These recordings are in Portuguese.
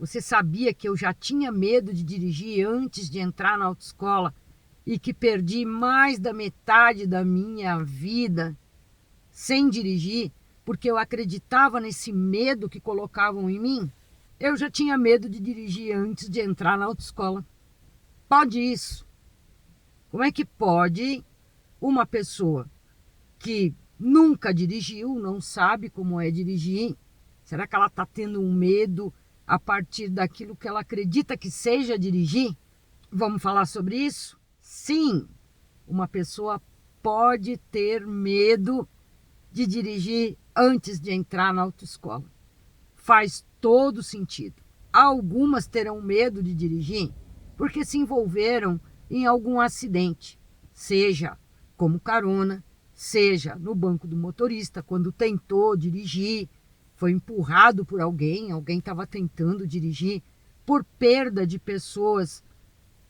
Você sabia que eu já tinha medo de dirigir antes de entrar na autoescola e que perdi mais da metade da minha vida sem dirigir porque eu acreditava nesse medo que colocavam em mim? Eu já tinha medo de dirigir antes de entrar na autoescola. Pode isso? Como é que pode uma pessoa que nunca dirigiu, não sabe como é dirigir, será que ela está tendo um medo a partir daquilo que ela acredita que seja dirigir? Vamos falar sobre isso? Sim, uma pessoa pode ter medo de dirigir antes de entrar na autoescola. Faz todo sentido. Algumas terão medo de dirigir porque se envolveram em algum acidente, seja como carona, seja no banco do motorista, quando tentou dirigir, foi empurrado por alguém estava tentando dirigir, por perda de pessoas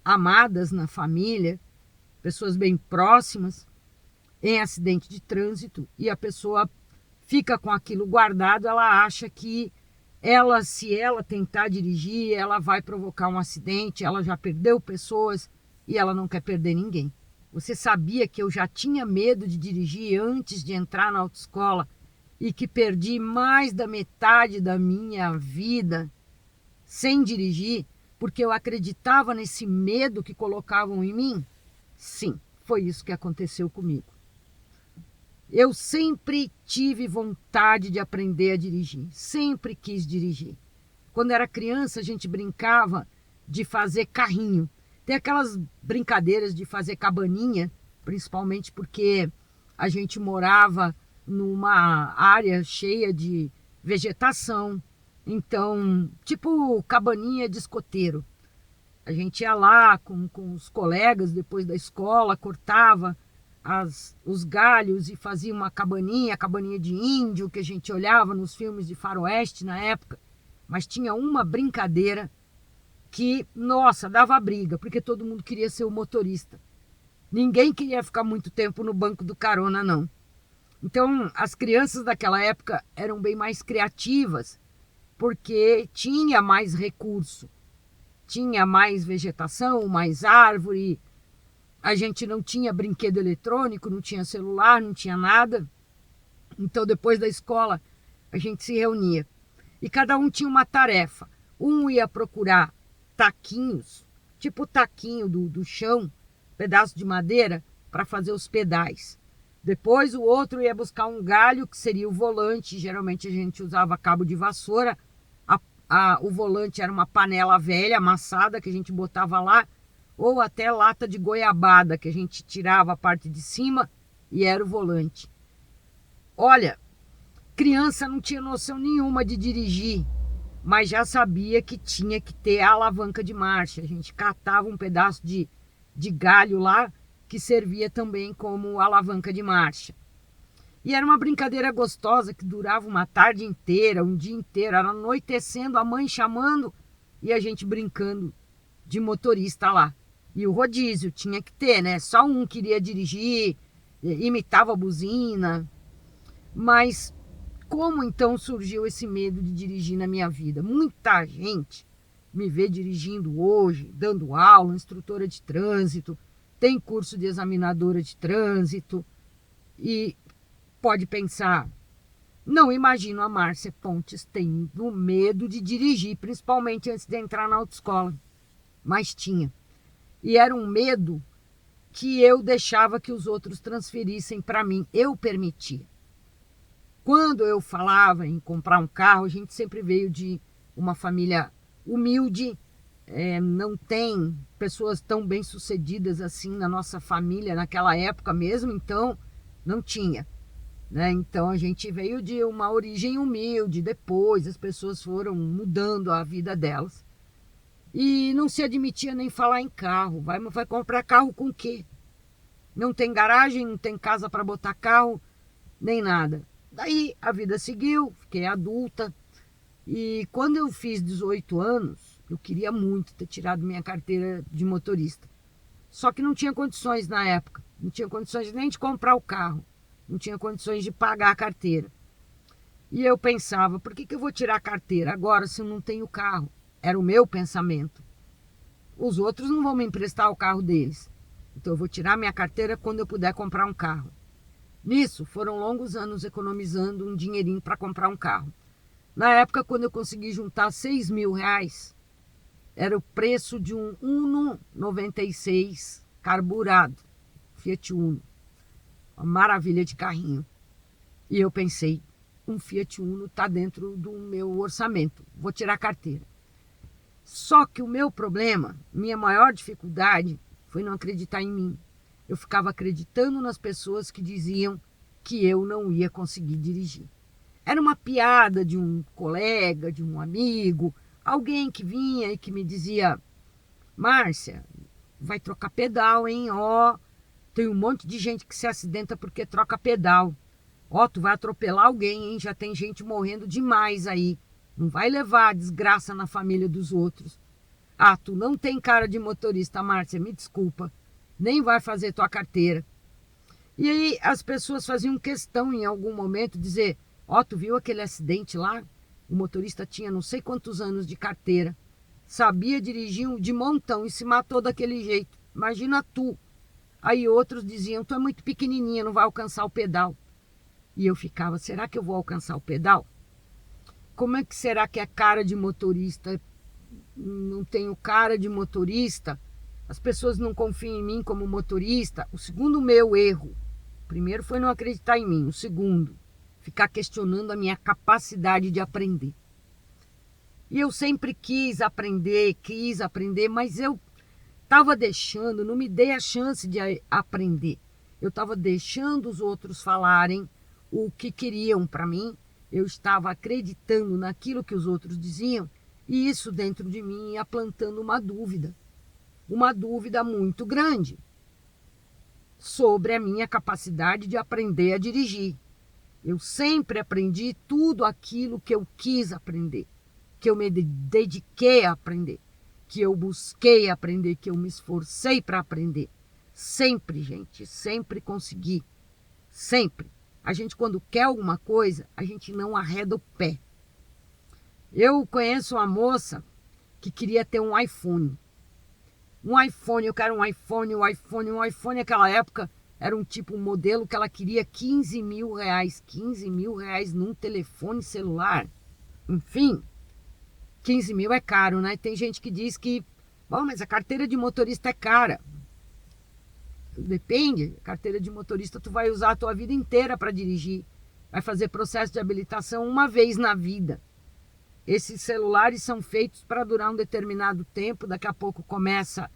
amadas na família, pessoas bem próximas, em acidente de trânsito, e a pessoa fica com aquilo guardado, ela acha que se ela tentar dirigir, ela vai provocar um acidente, ela já perdeu pessoas e ela não quer perder ninguém. Você sabia que eu já tinha medo de dirigir antes de entrar na autoescola e que perdi mais da metade da minha vida sem dirigir porque eu acreditava nesse medo que colocavam em mim? Sim, foi isso que aconteceu comigo. Eu sempre tive vontade de aprender a dirigir, sempre quis dirigir. Quando era criança, a gente brincava de fazer carrinho. Tem aquelas brincadeiras de fazer cabaninha, principalmente porque a gente morava numa área cheia de vegetação. Então, tipo cabaninha de escoteiro. A gente ia lá com os colegas depois da escola, cortava os galhos e fazia uma cabaninha de índio, que a gente olhava nos filmes de faroeste na época. Mas tinha uma brincadeira que, nossa, dava briga, porque todo mundo queria ser o motorista. Ninguém queria ficar muito tempo no banco do carona, não. Então, as crianças daquela época eram bem mais criativas, porque tinha mais recurso, tinha mais vegetação, mais árvore. A gente não tinha brinquedo eletrônico, não tinha celular, não tinha nada. Então, depois da escola, a gente se reunia. E cada um tinha uma tarefa. Um ia procurar taquinhos, tipo o taquinho do chão, pedaço de madeira, para fazer os pedais. Depois o outro ia buscar um galho, que seria o volante. Geralmente a gente usava cabo de vassoura. O volante era uma panela velha, amassada, que a gente botava lá, ou até lata de goiabada, que a gente tirava a parte de cima e era o volante. Olha, criança não tinha noção nenhuma de dirigir, mas já sabia que tinha que ter a alavanca de marcha. A gente catava um pedaço de galho lá, que servia também como alavanca de marcha. E era uma brincadeira gostosa, que durava uma tarde inteira, um dia inteiro. Era anoitecendo, a mãe chamando e a gente brincando de motorista lá. E o rodízio tinha que ter, né? Só um queria dirigir, imitava a buzina. Mas como então surgiu esse medo de dirigir na minha vida? Muita gente me vê dirigindo hoje, dando aula, instrutora de trânsito, tem curso de examinadora de trânsito e pode pensar, não imagino a Márcia Pontes tendo medo de dirigir, principalmente antes de entrar na autoescola. Mas tinha. E era um medo que eu deixava que os outros transferissem para mim. Eu permitia. Quando eu falava em comprar um carro, a gente sempre veio de uma família humilde. Não tem pessoas tão bem-sucedidas assim na nossa família naquela época mesmo, então não tinha. Né? Então a gente veio de uma origem humilde, depois as pessoas foram mudando a vida delas. E não se admitia nem falar em carro. Vai comprar carro com o quê? Não tem garagem, não tem casa para botar carro, nem nada. Daí a vida seguiu, fiquei adulta. E quando eu fiz 18 anos, eu queria muito ter tirado minha carteira de motorista. Só que não tinha condições na época. Não tinha condições nem de comprar o carro. Não tinha condições de pagar a carteira. E eu pensava, por que eu vou tirar a carteira agora se eu não tenho carro? Era o meu pensamento. Os outros não vão me emprestar o carro deles. Então eu vou tirar minha carteira quando eu puder comprar um carro. Nisso, foram longos anos economizando um dinheirinho para comprar um carro. Na época, quando eu consegui juntar R$ 6.000, era o preço de um Uno 96 carburado, Fiat Uno. Uma maravilha de carrinho. E eu pensei, um Fiat Uno está dentro do meu orçamento, vou tirar a carteira. Só que o meu problema, minha maior dificuldade, foi não acreditar em mim. Eu ficava acreditando nas pessoas que diziam que eu não ia conseguir dirigir. Era uma piada de um colega, de um amigo, alguém que vinha e que me dizia: Márcia, vai trocar pedal, hein? Ó, tem um monte de gente que se acidenta porque troca pedal. Ó, tu vai atropelar alguém, hein? Já tem gente morrendo demais aí. Não vai levar a desgraça na família dos outros. Ah, tu não tem cara de motorista, Márcia, me desculpa. Nem vai fazer tua carteira. E aí as pessoas faziam questão em algum momento dizer: ó, tu viu aquele acidente lá? O motorista tinha não sei quantos anos de carteira. Sabia dirigir de montão e se matou daquele jeito. Imagina tu. Aí outros diziam: tu é muito pequenininha, não vai alcançar o pedal. E eu ficava: será que eu vou alcançar o pedal? Como é que será que é cara de motorista? Não tenho cara de motorista. As pessoas não confiam em mim como motorista. O segundo meu erro. O primeiro foi não acreditar em mim. O segundo, ficar questionando a minha capacidade de aprender. E eu sempre quis aprender, mas eu estava deixando, não me dei a chance de aprender. Eu estava deixando os outros falarem o que queriam para mim. Eu estava acreditando naquilo que os outros diziam. E isso dentro de mim ia plantando uma dúvida muito grande sobre a minha capacidade de aprender a dirigir. Eu sempre aprendi tudo aquilo que eu quis aprender, que eu me dediquei a aprender, que eu busquei aprender, que eu me esforcei para aprender. Sempre, gente, sempre consegui. Sempre. A gente, quando quer alguma coisa, a gente não arreda o pé. Eu conheço uma moça que queria ter um iPhone. Eu quero um iPhone. Naquela época era um modelo que ela queria R$ 15.000. R$ 15.000 num telefone celular. Enfim, 15 mil é caro, né? Tem gente que diz que, bom, mas a carteira de motorista é cara. Depende, a carteira de motorista tu vai usar a tua vida inteira para dirigir. Vai fazer processo de habilitação uma vez na vida. Esses celulares são feitos para durar um determinado tempo, daqui a pouco começa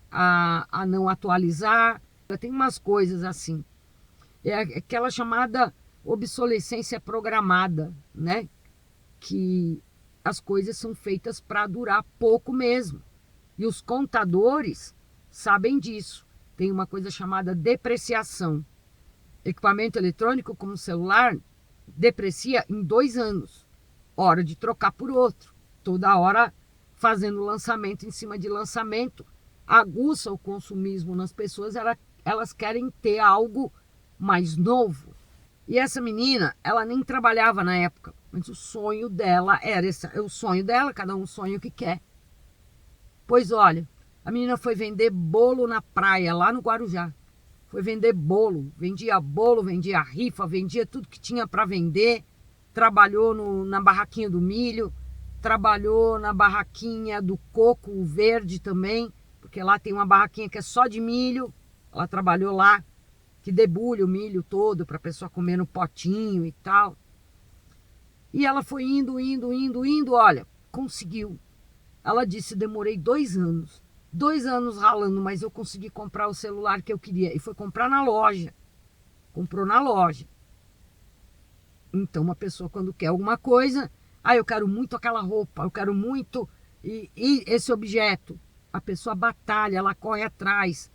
a não atualizar. Tem umas coisas assim. É aquela chamada obsolescência programada, né? Que as coisas são feitas para durar pouco mesmo. E os contadores sabem disso. Tem uma coisa chamada depreciação. Equipamento eletrônico como celular deprecia em 2 anos. Hora de trocar por outro. Toda hora fazendo lançamento em cima de lançamento. Aguça o consumismo nas pessoas. Elas querem ter algo mais novo. E essa menina, ela nem trabalhava na época. Mas o sonho dela era esse. É o sonho dela, cada um sonha o que quer. Pois olha, a menina foi vender bolo na praia, lá no Guarujá. Foi vender bolo, vendia rifa, vendia tudo que tinha para vender. Trabalhou na barraquinha do milho, trabalhou na barraquinha do coco verde também, porque lá tem uma barraquinha que é só de milho. Ela trabalhou lá, que debulha o milho todo para a pessoa comer no potinho e tal. E ela foi indo, olha, conseguiu. Ela disse: demorei 2 anos. 2 anos ralando, mas eu consegui comprar o celular que eu queria. E foi comprar na loja. Comprou na loja. Então, uma pessoa, quando quer alguma coisa, eu quero muito aquela roupa, eu quero muito e esse objeto. A pessoa batalha, ela corre atrás.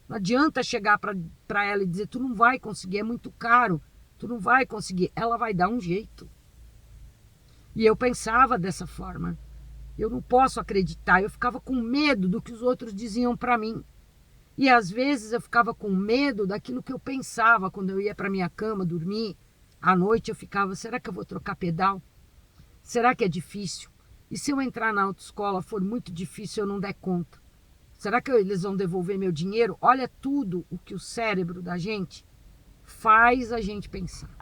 Não adianta chegar para ela e dizer: tu não vai conseguir, é muito caro, tu não vai conseguir. Ela vai dar um jeito. E eu pensava dessa forma. Eu não posso acreditar. Eu ficava com medo do que os outros diziam para mim. E às vezes eu ficava com medo daquilo que eu pensava quando eu ia para minha cama dormir. À noite eu ficava: será que eu vou trocar pedal? Será que é difícil? E se eu entrar na autoescola for muito difícil, eu não der conta? Será que eles vão devolver meu dinheiro? Olha tudo o que o cérebro da gente faz a gente pensar.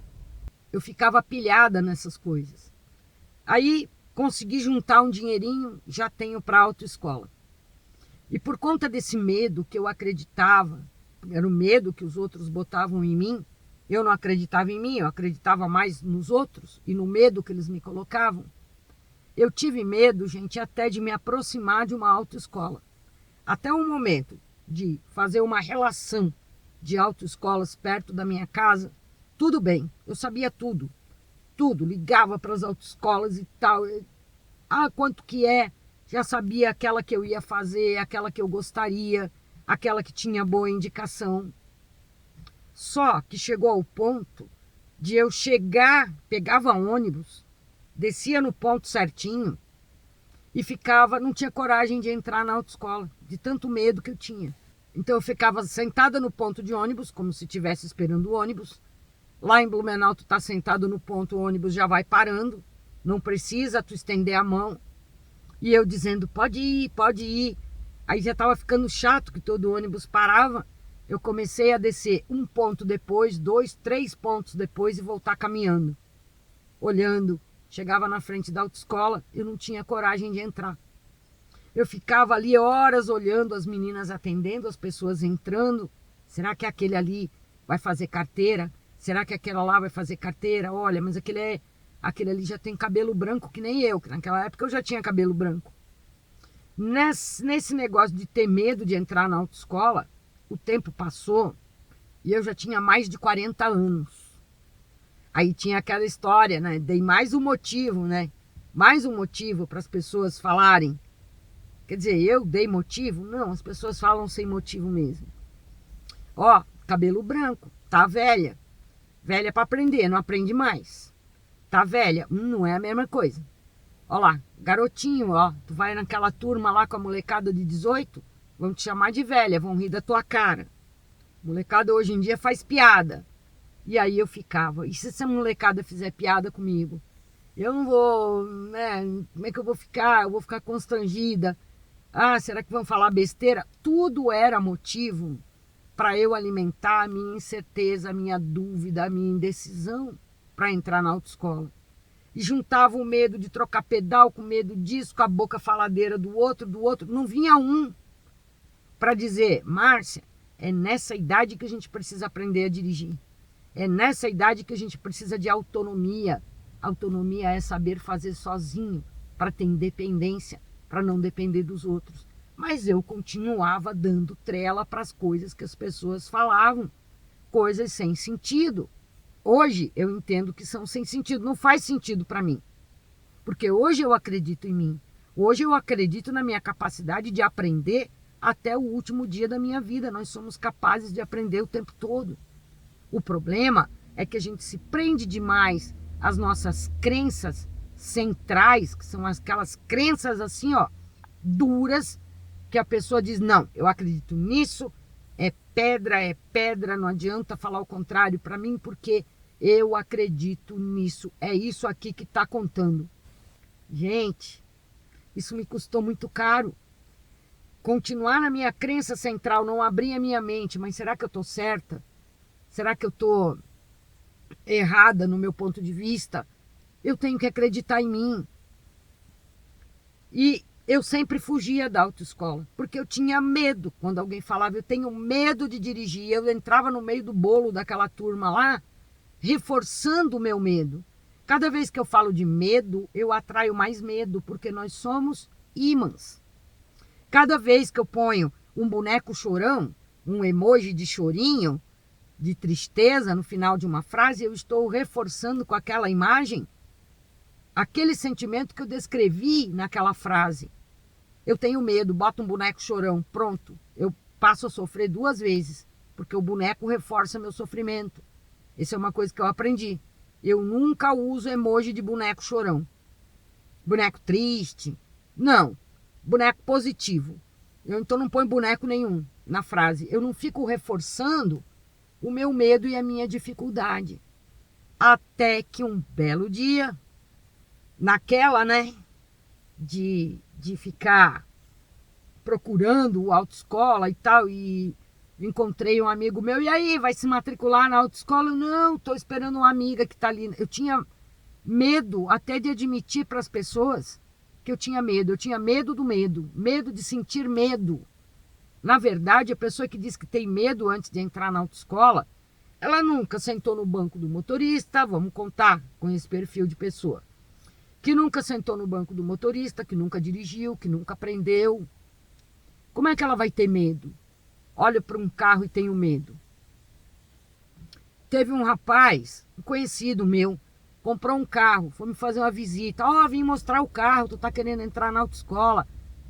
Eu ficava pilhada nessas coisas. Aí consegui juntar um dinheirinho, já tenho para a autoescola. E por conta desse medo que eu acreditava, era o medo que os outros botavam em mim, eu não acreditava em mim, eu acreditava mais nos outros e no medo que eles me colocavam. Eu tive medo, gente, até de me aproximar de uma autoescola. Até o momento de fazer uma relação de autoescolas perto da minha casa, tudo bem, eu sabia tudo, ligava para as autoescolas e tal. Quanto que é? Já sabia aquela que eu ia fazer, aquela que eu gostaria, aquela que tinha boa indicação. Só que chegou ao ponto de eu chegar, pegava ônibus, descia no ponto certinho e ficava, não tinha coragem de entrar na autoescola, de tanto medo que eu tinha. Então eu ficava sentada no ponto de ônibus, como se estivesse esperando o ônibus. Lá em Blumenau, tu tá sentado no ponto, o ônibus já vai parando, não precisa tu estender a mão. E eu dizendo, pode ir, pode ir. Aí já estava ficando chato que todo ônibus parava. Eu comecei a descer um ponto depois, 2, 3 pontos depois e voltar caminhando, olhando. Chegava na frente da autoescola, eu não tinha coragem de entrar. Eu ficava ali horas olhando as meninas atendendo, as pessoas entrando. Será que aquele ali vai fazer carteira? Será que aquela lá vai fazer carteira? Olha, mas aquele ali já tem cabelo branco que nem eu, que naquela época eu já tinha cabelo branco. Nesse negócio de ter medo de entrar na autoescola, o tempo passou e eu já tinha mais de 40 anos. Aí tinha aquela história, né? Dei mais um motivo, né? Mais um motivo para as pessoas falarem. Quer dizer, eu dei motivo? Não, as pessoas falam sem motivo mesmo. Ó, cabelo branco, tá velha. Velha para aprender, não aprende mais. Tá velha, não é a mesma coisa. Ó lá, garotinho, ó, tu vai naquela turma lá com a molecada de 18, vão te chamar de velha, vão rir da tua cara. Molecada hoje em dia faz piada. E aí eu ficava, e se essa molecada fizer piada comigo? Eu não vou, né, como é que eu vou ficar? Eu vou ficar constrangida. Será que vão falar besteira? Tudo era motivo para eu alimentar a minha incerteza, a minha dúvida, a minha indecisão para entrar na autoescola. E juntava o medo de trocar pedal com medo disso, com a boca faladeira do outro. Não vinha um para dizer, Márcia, é nessa idade que a gente precisa aprender a dirigir. É nessa idade que a gente precisa de autonomia. Autonomia é saber fazer sozinho, para ter independência, para não depender dos outros. Mas eu continuava dando trela para as coisas que as pessoas falavam, coisas sem sentido. Hoje eu entendo que são sem sentido, não faz sentido para mim. Porque hoje eu acredito em mim. Hoje eu acredito na minha capacidade de aprender até o último dia da minha vida. Nós somos capazes de aprender o tempo todo. O problema é que a gente se prende demais às nossas crenças centrais, que são aquelas crenças assim, ó, duras, que a pessoa diz, não, eu acredito nisso, é pedra, não adianta falar o contrário para mim, porque eu acredito nisso, é isso aqui que está contando. Gente, isso me custou muito caro. Continuar na minha crença central, não abrir a minha mente, mas será que eu estou certa? Será que eu estou errada no meu ponto de vista? Eu tenho que acreditar em mim. E eu sempre fugia da autoescola, porque eu tinha medo. Quando alguém falava, eu tenho medo de dirigir, eu entrava no meio do bolo daquela turma lá, reforçando o meu medo. Cada vez que eu falo de medo, eu atraio mais medo, porque nós somos ímãs. Cada vez que eu ponho um boneco chorão, um emoji de chorinho, de tristeza no final de uma frase, eu estou reforçando com aquela imagem aquele sentimento que eu descrevi naquela frase. Eu tenho medo, boto um boneco chorão, pronto. Eu passo a sofrer 2 vezes, porque o boneco reforça meu sofrimento. Essa é uma coisa que eu aprendi. Eu nunca uso emoji de boneco chorão. Boneco triste. Não. Boneco positivo. Eu então não ponho boneco nenhum na frase. Eu não fico reforçando o meu medo e a minha dificuldade. Até que um belo dia, naquela, né, de ficar procurando autoescola e tal, e encontrei um amigo meu, e aí, vai se matricular na autoescola? Eu, não, estou esperando uma amiga que está ali. Eu tinha medo até de admitir para as pessoas que eu tinha medo do medo de sentir medo. Na verdade, a pessoa que diz que tem medo antes de entrar na autoescola, ela nunca sentou no banco do motorista, vamos contar com esse perfil de pessoa, que nunca sentou no banco do motorista, que nunca dirigiu, que nunca aprendeu. Como é que ela vai ter medo? Olha para um carro e tenho medo. Teve um rapaz, um conhecido meu, comprou um carro, foi me fazer uma visita. Ó, vim mostrar o carro, tu tá querendo entrar na autoescola.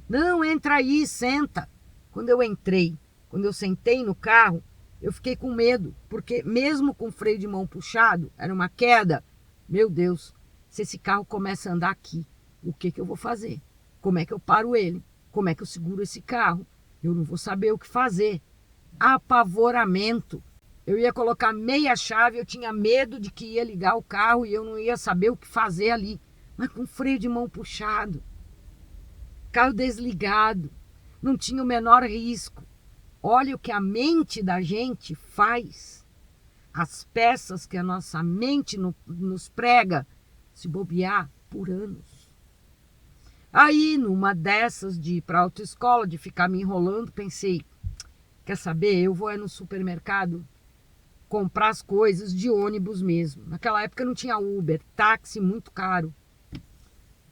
Não, entra aí, senta. Quando eu sentei no carro, eu fiquei com medo, porque mesmo com o freio de mão puxado, era uma queda. Meu Deus, se esse carro começa a andar aqui, o que eu vou fazer? Como é que eu paro ele? Como é que eu seguro esse carro? Eu não vou saber o que fazer. Apavoramento. Eu ia colocar meia chave, eu tinha medo de que ia ligar o carro e eu não ia saber o que fazer ali. Mas com freio de mão puxado, carro desligado, não tinha o menor risco. Olha o que a mente da gente faz. As peças que a nossa mente nos prega, se bobear por anos. Aí, numa dessas de ir para a autoescola, de ficar me enrolando, pensei, quer saber, eu vou no supermercado comprar as coisas de ônibus mesmo. Naquela época não tinha Uber, táxi muito caro.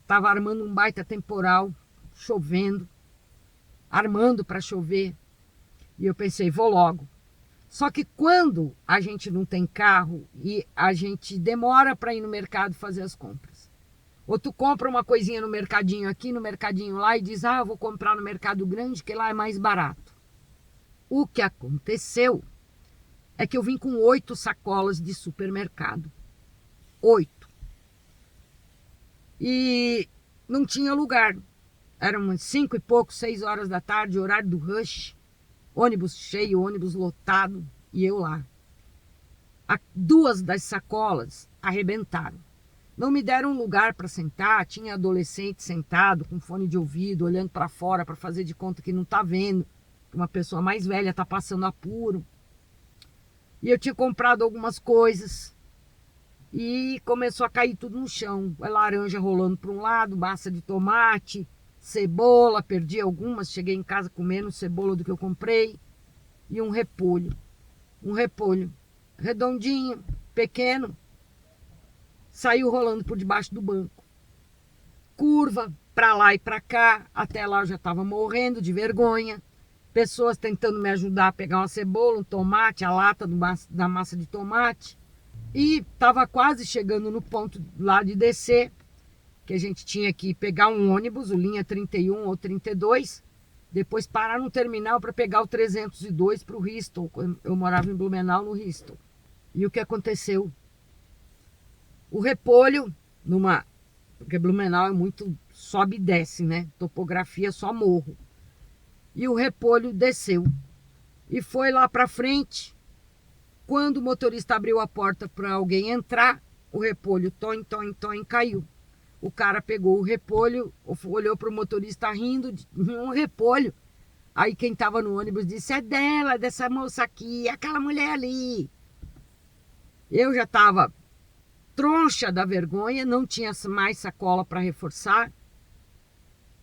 Tava armando um baita temporal, chovendo, armando para chover. E eu pensei, vou logo. Só que quando a gente não tem carro e a gente demora para ir no mercado fazer as compras, ou tu compra uma coisinha no mercadinho aqui, no mercadinho lá e diz, eu vou comprar no mercado grande que lá é mais barato. O que aconteceu é que eu vim com 8 sacolas de supermercado. 8. E não tinha lugar. Eram umas 5 e pouco, 6 horas da tarde, horário do rush. Ônibus cheio, ônibus lotado. E eu lá. 2 das sacolas arrebentaram. Não me deram lugar para sentar. Tinha adolescente sentado com fone de ouvido, olhando para fora para fazer de conta que não está vendo. Uma pessoa mais velha está passando apuro. E eu tinha comprado algumas coisas. E começou a cair tudo no chão. A laranja rolando para um lado, massa de tomate, cebola, perdi algumas. Cheguei em casa com menos cebola do que eu comprei. E um repolho. Um repolho redondinho, pequeno. Saiu rolando por debaixo do banco. Curva, para lá e para cá. Até lá eu já estava morrendo de vergonha. Pessoas tentando me ajudar a pegar uma cebola, um tomate, a lata da massa de tomate. E estava quase chegando no ponto lá de descer, que a gente tinha que pegar um ônibus, o linha 31 ou 32, depois parar no terminal para pegar o 302 para o Riston. Eu morava em Blumenau, no Riston. E o que aconteceu? O repolho, porque Blumenau é muito sobe e desce, né? Topografia só morro. E o repolho desceu e foi lá para frente. Quando o motorista abriu a porta para alguém entrar, o repolho toim, caiu. O cara pegou o repolho, olhou para o motorista rindo, um repolho. Aí quem estava no ônibus disse, é dela, dessa moça aqui, aquela mulher ali. Eu já estava troncha da vergonha, não tinha mais sacola para reforçar.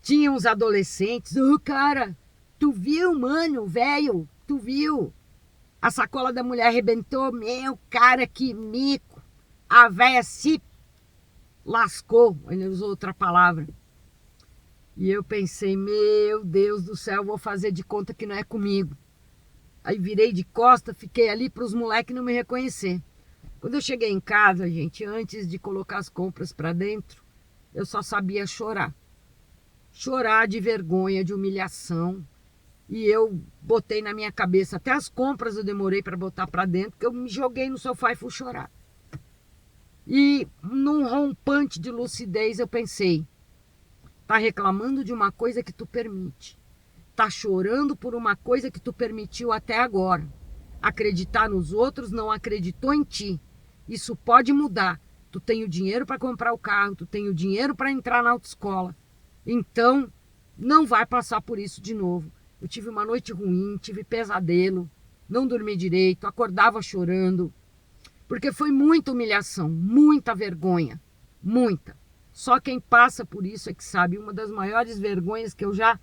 Tinha uns adolescentes, cara, tu viu, mano, velho, tu viu? A sacola da mulher arrebentou, meu cara, que mico. A véia se lascou, ele usou outra palavra. E eu pensei, meu Deus do céu, vou fazer de conta que não é comigo. Aí virei de costa, fiquei ali para os moleques não me reconhecer. Quando eu cheguei em casa, gente, antes de colocar as compras para dentro, eu só sabia chorar. Chorar de vergonha, de humilhação. E eu botei na minha cabeça, até as compras eu demorei para botar para dentro, porque eu me joguei no sofá e fui chorar. E num rompante de lucidez eu pensei, tá reclamando de uma coisa que tu permite. Tá chorando por uma coisa que tu permitiu até agora. Acreditar nos outros não acreditou em ti. Isso pode mudar. Tu tem o dinheiro para comprar o carro, tu tem o dinheiro para entrar na autoescola. Então, não vai passar por isso de novo. Eu tive uma noite ruim, tive pesadelo, não dormi direito, acordava chorando, porque foi muita humilhação, muita vergonha, muita. Só quem passa por isso é que sabe, uma das maiores vergonhas que eu já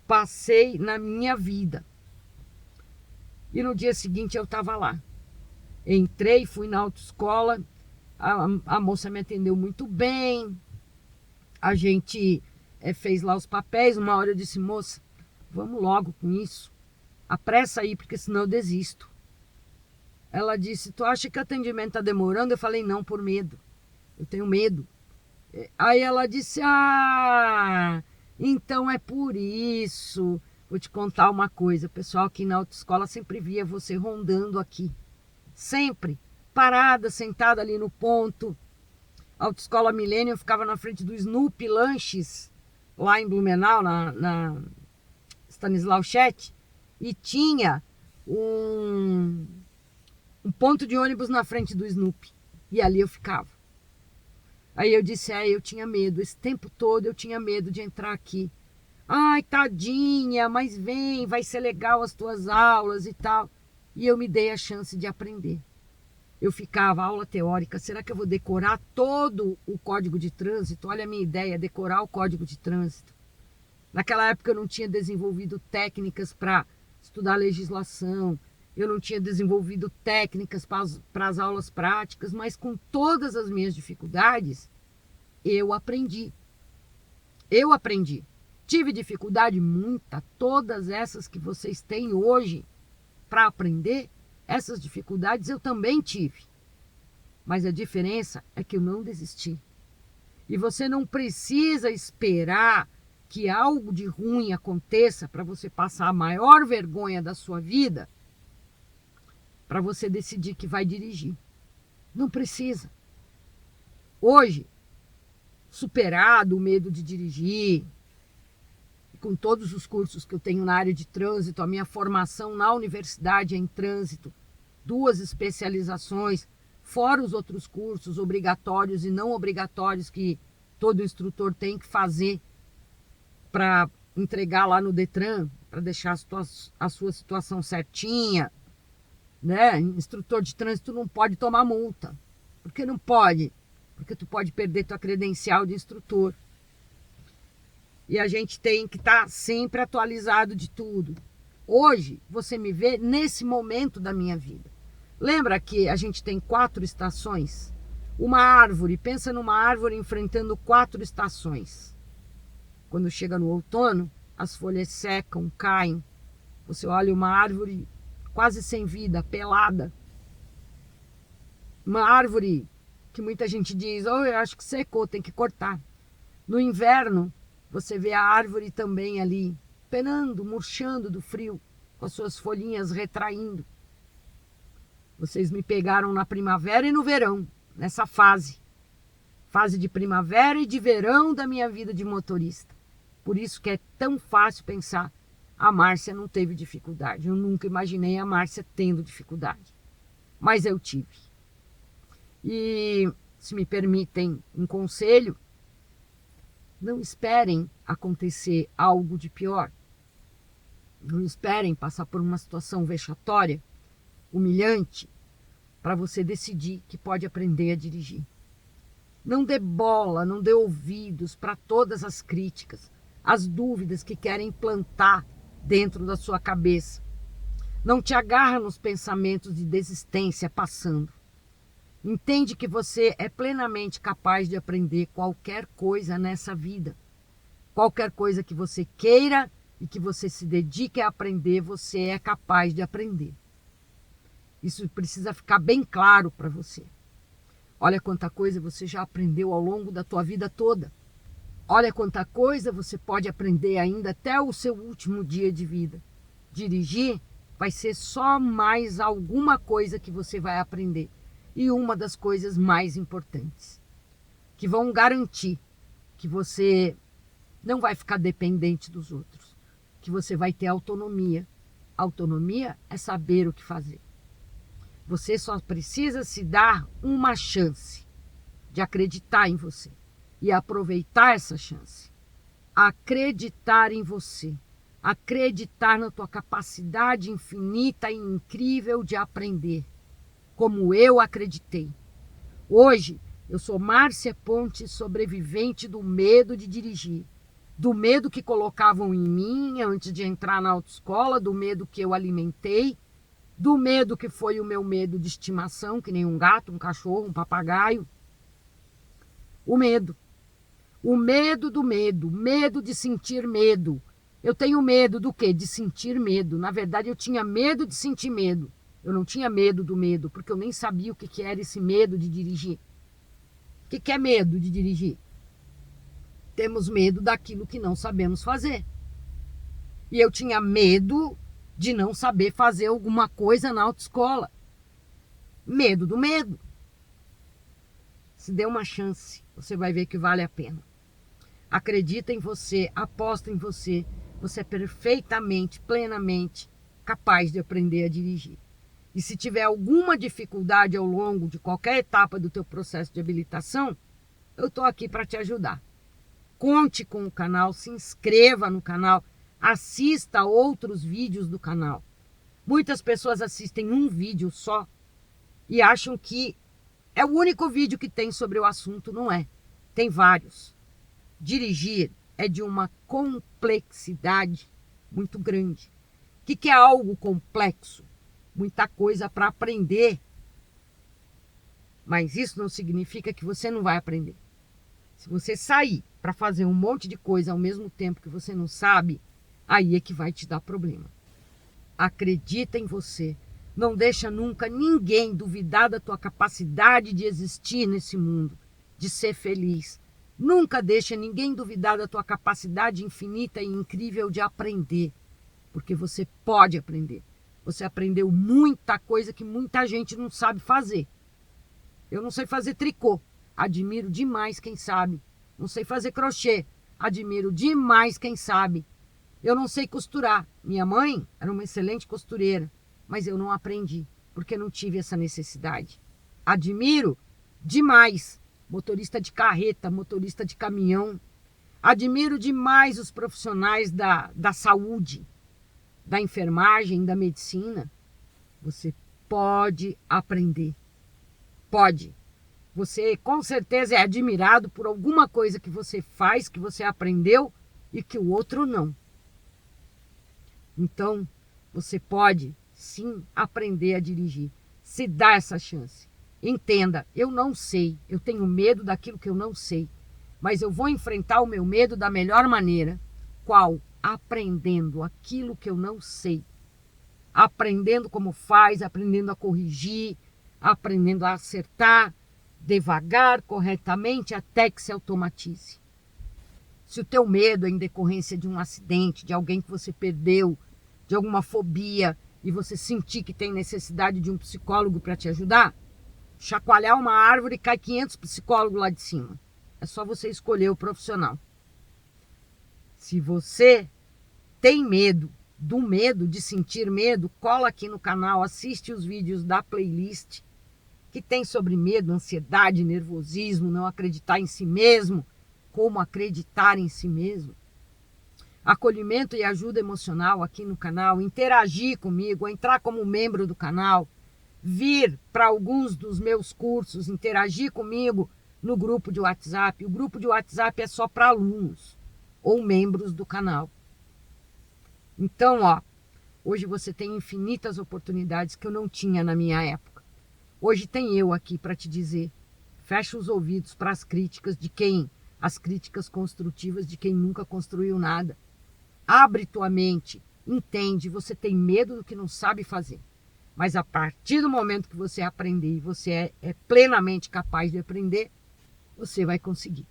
passei na minha vida. E no dia seguinte eu estava lá. Entrei, fui na autoescola, a moça me atendeu muito bem, a gente fez lá os papéis. Uma hora eu disse: moça, vamos logo com isso, apressa aí, porque senão eu desisto. Ela disse: tu acha que o atendimento está demorando? Eu falei: não, por medo, eu tenho medo. Aí ela disse: ah, então é por isso. Vou te contar uma coisa, o pessoal aqui na autoescola sempre via você rondando aqui, sempre, parada, sentada ali no ponto. A autoescola Milênio, eu ficava na frente do Snoopy Lanches, lá em Blumenau, na Stanislau Schett, e tinha um ponto de ônibus na frente do Snoopy, e ali eu ficava. Aí eu disse: eu tinha medo, esse tempo todo eu tinha medo de entrar aqui. Ai, tadinha, mas vem, vai ser legal as tuas aulas e tal. E eu me dei a chance de aprender. Eu ficava, aula teórica, será que eu vou decorar todo o Código de Trânsito? Olha a minha ideia, decorar o Código de Trânsito. Naquela época eu não tinha desenvolvido técnicas para estudar legislação, eu não tinha desenvolvido técnicas para as aulas práticas, mas com todas as minhas dificuldades, eu aprendi. Eu aprendi. Tive dificuldade muita, todas essas que vocês têm hoje para aprender, essas dificuldades eu também tive. Mas a diferença é que eu não desisti. E você não precisa esperar que algo de ruim aconteça para você passar a maior vergonha da sua vida, para você decidir que vai dirigir. Não precisa. Hoje, superado o medo de dirigir, com todos os cursos que eu tenho na área de trânsito, a minha formação na universidade é em trânsito, 2 especializações, fora os outros cursos obrigatórios e não obrigatórios que todo instrutor tem que fazer para entregar lá no Detran, para deixar a sua situação certinha, né? Instrutor de trânsito não pode tomar multa. Por que não pode? Porque tu pode perder tua credencial de instrutor. E a gente tem que estar sempre atualizado de tudo. Hoje, você me vê nesse momento da minha vida. Lembra que a gente tem 4 estações? Uma árvore, pensa numa árvore enfrentando 4 estações. Quando chega no outono, as folhas secam, caem. Você olha uma árvore quase sem vida, pelada. Uma árvore que muita gente diz: oh, eu acho que secou, tem que cortar. No inverno, você vê a árvore também ali, penando, murchando do frio, com as suas folhinhas retraindo. Vocês me pegaram na primavera e no verão, nessa fase de primavera e de verão da minha vida de motorista. Por isso que é tão fácil pensar: a Márcia não teve dificuldade. Eu nunca imaginei a Márcia tendo dificuldade, mas eu tive. E, se me permitem um conselho, não esperem acontecer algo de pior. Não esperem passar por uma situação vexatória, humilhante, para você decidir que pode aprender a dirigir. Não dê bola, não dê ouvidos para todas as críticas, as dúvidas que querem plantar dentro da sua cabeça. Não te agarra nos pensamentos de desistência passando. Entende que você é plenamente capaz de aprender qualquer coisa nessa vida. Qualquer coisa que você queira e que você se dedique a aprender, você é capaz de aprender. Isso precisa ficar bem claro para você. Olha quanta coisa você já aprendeu ao longo da tua vida toda. Olha quanta coisa você pode aprender ainda até o seu último dia de vida. Dirigir vai ser só mais alguma coisa que você vai aprender. E uma das coisas mais importantes, que vão garantir que você não vai ficar dependente dos outros, que você vai ter autonomia. Autonomia é saber o que fazer. Você só precisa se dar uma chance de acreditar em você e aproveitar essa chance. acreditar em você, acreditar na tua capacidade infinita e incrível de aprender, como eu acreditei. Hoje, eu sou Márcia Pontes, sobrevivente do medo de dirigir, do medo que colocavam em mim antes de entrar na autoescola, do medo que eu alimentei, do medo que foi o meu medo de estimação, que nem um gato, um cachorro, um papagaio. O medo do medo de sentir medo. Eu tenho medo do quê? De sentir medo. Na verdade, eu tinha medo de sentir medo. Eu não tinha medo do medo, porque eu nem sabia o que era esse medo de dirigir. O que é medo de dirigir? Temos medo daquilo que não sabemos fazer. E eu tinha medo de não saber fazer alguma coisa na autoescola. Medo do medo. Se dê uma chance, você vai ver que vale a pena. Acredita em você, aposta em você. Você é perfeitamente, plenamente capaz de aprender a dirigir. E se tiver alguma dificuldade ao longo de qualquer etapa do teu processo de habilitação, eu estou aqui para te ajudar. Conte com o canal, se inscreva no canal, assista outros vídeos do canal. Muitas pessoas assistem um vídeo só e acham que é o único vídeo que tem sobre o assunto. Não é. Tem vários. Dirigir é de uma complexidade muito grande. O que é algo complexo? Muita coisa para aprender. Mas isso não significa que você não vai aprender. Se você sair para fazer um monte de coisa ao mesmo tempo que você não sabe, aí é que vai te dar problema. Acredita em você. Não deixa nunca ninguém duvidar da tua capacidade de existir nesse mundo, de ser feliz. Nunca deixa ninguém duvidar da tua capacidade infinita e incrível de aprender, porque você pode aprender. Você aprendeu muita coisa que muita gente não sabe fazer. Eu não sei fazer tricô, admiro demais quem sabe. Não sei fazer crochê, admiro demais quem sabe. Eu não sei costurar. Minha mãe era uma excelente costureira, mas eu não aprendi, porque não tive essa necessidade. Admiro demais motorista de carreta, motorista de caminhão. Admiro demais os profissionais da saúde, da enfermagem, da medicina. Você pode aprender. Pode. Você com certeza é admirado por alguma coisa que você faz, que você aprendeu e que o outro não. Então, você pode sim aprender a dirigir. Se dá essa chance. Entenda, eu não sei, eu tenho medo daquilo que eu não sei, mas eu vou enfrentar o meu medo da melhor maneira. Qual? Aprendendo aquilo que eu não sei. Aprendendo como faz, aprendendo a corrigir, aprendendo a acertar, devagar, corretamente, até que se automatize. Se o teu medo é em decorrência de um acidente, de alguém que você perdeu, de alguma fobia, e você sentir que tem necessidade de um psicólogo para te ajudar, chacoalhar uma árvore e cai 500 psicólogos lá de cima. É só você escolher o profissional. Se você tem medo, do medo, de sentir medo, cola aqui no canal, assiste os vídeos da playlist que tem sobre medo, ansiedade, nervosismo, não acreditar em si mesmo, como acreditar em si mesmo. Acolhimento e ajuda emocional aqui no canal, interagir comigo, entrar como membro do canal, vir para alguns dos meus cursos, interagir comigo no grupo de WhatsApp. O grupo de WhatsApp é só para alunos ou membros do canal. Então, hoje você tem infinitas oportunidades que eu não tinha na minha época. Hoje tem eu aqui para te dizer, fecha os ouvidos para as críticas de quem? As críticas construtivas de quem nunca construiu nada. Abre tua mente, entende, você tem medo do que não sabe fazer. Mas a partir do momento que você aprender e você é plenamente capaz de aprender, você vai conseguir.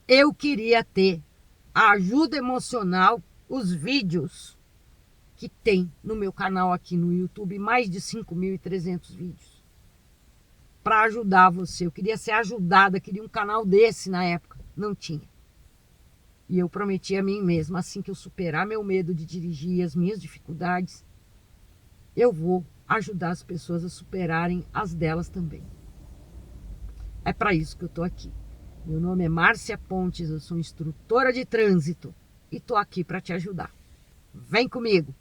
Eu queria ter a ajuda emocional, os vídeos que tem no meu canal aqui no YouTube, mais de 5.300 vídeos, para ajudar você. Eu queria ser ajudada, queria um canal desse na época. Não tinha. E eu prometi a mim mesma, assim que eu superar meu medo de dirigir, as minhas dificuldades, eu vou ajudar as pessoas a superarem as delas também. É para isso que eu estou aqui. Meu nome é Márcia Pontes, eu sou instrutora de trânsito e tô aqui para te ajudar. Vem comigo!